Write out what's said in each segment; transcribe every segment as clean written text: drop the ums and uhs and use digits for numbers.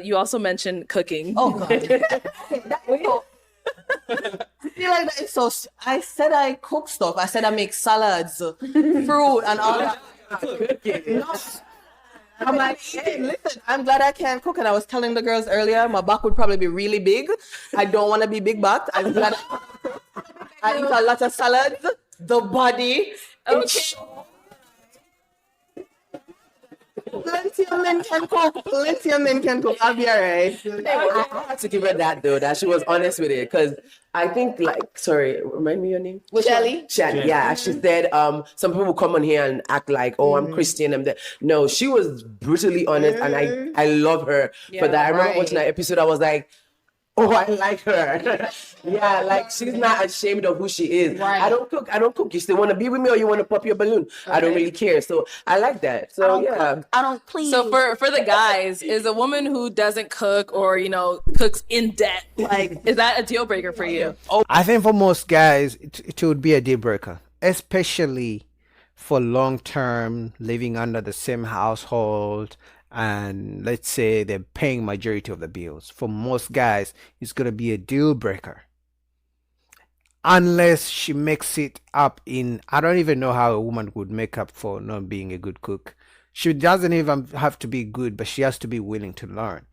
You also mentioned cooking. Oh God. I feel like that is so. I said I cook stuff. I said I make salads, fruit, and all that. No. I'm like, hey, listen, I'm glad I can cook. And I was telling the girls earlier, my back would probably be really big. I don't want to be big backed. I'm glad I eat a lot of salads. The body. Okay. Plenty of men can cook. Plenty of men can cook. I'll be all right. I had to give her that though, that she was honest with it, because I think sorry, remind me your name. Shelly? Shelly, yeah. She said some people come on here and act like, oh, I'm Christian. No, she was brutally honest, and I love her for that. I remember watching that episode. I was like, oh, I like her. Yeah, like she's not ashamed of who she is. Right. I don't cook. You still want to be with me or you want to pop your balloon? I don't really care. So I like that. So yeah. I don't clean. So for the guys, is a woman who doesn't cook or cooks in debt, like, is that a deal breaker for you? I think for most guys, it would be a deal breaker, especially for long term living under the same household. And let's say they're paying majority of the bills. For most guys, it's going to be a deal breaker. Unless she makes it up I don't even know how a woman would make up for not being a good cook. She doesn't even have to be good, but she has to be willing to learn.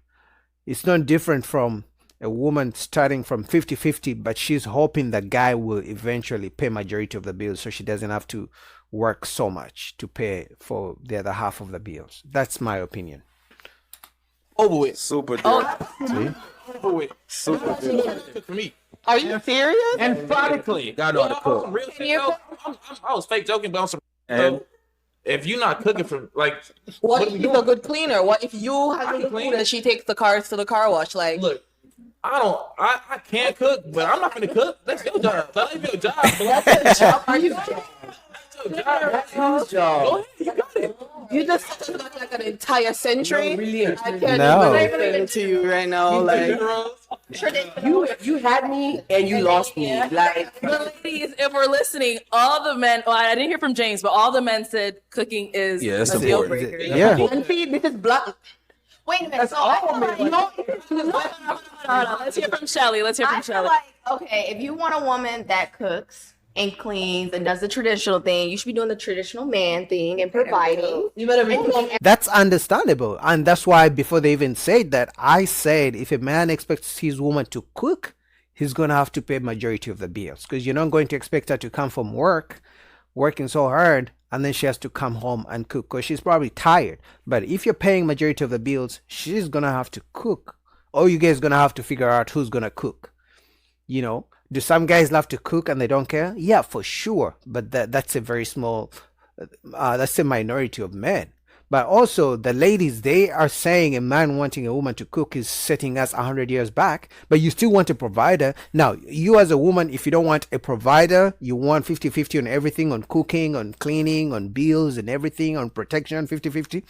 It's not different from a woman starting from 50-50, but she's hoping the guy will eventually pay majority of the bills so she doesn't have to work so much to pay for the other half of the bills. That's my opinion. Over with. Super duper. See? Over with. Super duper. For me. Are you serious? Emphatically. Gotta know how to cook. Real shit, though. I was fake joking, but I'm some. And If you're not cooking for What what if are we he's a doing? good cleaner? What if you have can the clean. food and she takes the cars to the car wash? Like, Look, I can't cook, but I'm not gonna cook. That's your job. That ain't your job. Bro. are you? That's your job. That's his job. Go ahead, you got it. You just set us back like an entire century. No, really, I can't No. even listen to you right now. Like, You had me and you lost me. Like, But ladies, if we're listening, all the men, well, I didn't hear from James, but all the men said cooking is Yeah, it's a deal important. breaker. Yeah. and see, this is black. Wait a minute. So I feel like, Hold on, let's hear from Shelly. Let's hear I from feel Shelly. like, okay, if you want a woman that cooks and cleans and does the traditional thing, you should be doing the traditional man thing and providing. You better be. That's understandable. And that's why before they even said that, I said if a man expects his woman to cook, he's going to have to pay majority of the bills, because you're not going to expect her to come from work, working so hard, and then she has to come home and cook because she's probably tired. But if you're paying majority of the bills, she's going to have to cook. Or you guys going to have to figure out who's going to cook. Do some guys love to cook and they don't care? Yeah, for sure. But that's a very small, that's a minority of men. But also the ladies, they are saying a man wanting a woman to cook is setting us 100 years back, but you still want a provider. Now, you as a woman, if you don't want a provider, you want 50-50 on everything, on cooking, on cleaning, on bills and everything, on protection, 50-50,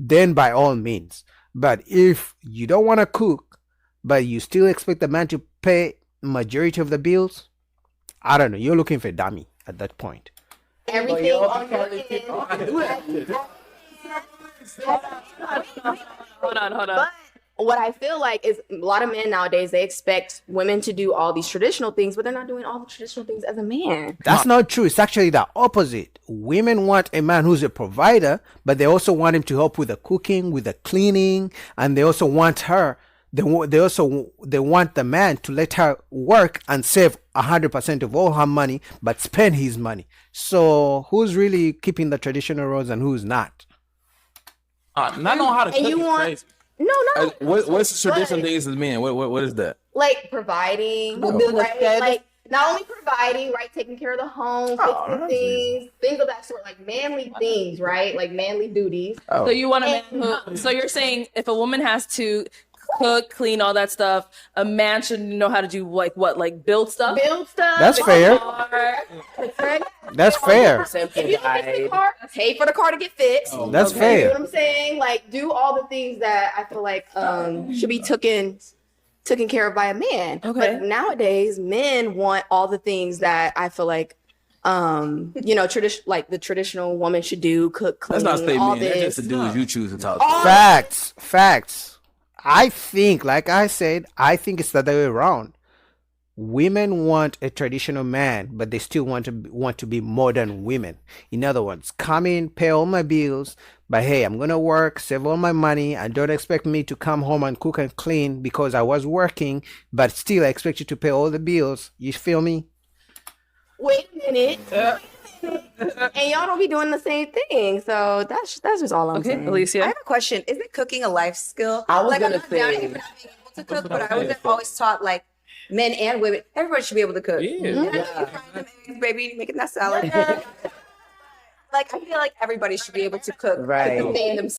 then by all means. But if you don't want to cook, but you still expect the man to pay majority of the bills, I don't know, you're looking for a dummy at that point. Everything on your end. Hold on. But what I feel like is a lot of men nowadays, they expect women to do all these traditional things, but they're not doing all the traditional things as a man. That's not true. It's actually the opposite. Women want a man who's a provider, but they also want him to help with the cooking, with the cleaning, and they also want her. They want the man to let her work and save 100% of all her money, but spend his money. So who's really keeping the traditional roles and who's not? Not knowing how to cook And you is want crazy. no, What's the traditional things as men? What is that? like providing, building a right? shed. Like not only providing, right, taking care of the home, fixing things of that sort, like manly things, right, like manly duties. So you want a man who, so you're saying if a woman has to cook, clean, all that stuff, a man should know how to do like build stuff? Build stuff. That's fix fair. the car, That's fair. If you fix the car, pay for the car to get fixed. That's You know fair. what I'm saying? Like, do all the things that I feel like should be taken care of by a man. Okay. But nowadays, men want all the things that I feel like like the traditional woman should do, cook, clean, Let's not say all men. That's this. just the dudes you choose to talk to. All- Facts. I think, like I said, I think it's the other way around. Women want a traditional man, but they still want to be modern women. In other words, come in, pay all my bills, but hey, I'm gonna work, save all my money, and don't expect me to come home and cook and clean because I was working, but still I expect you to pay all the bills. You feel me? Wait a minute. And y'all don't be doing the same thing. So that's just all I'm Okay, saying. I Alicia. have a question. Isn't cooking a life skill? I was like, gonna I'm not doubting say- you for not being able to cook, but I was always taught like men and women, everybody should be able to cook. Yeah. And I know you're frying them eggs, baby, making that salad. Like I feel like everybody should be able to cook, Right. sustain themselves.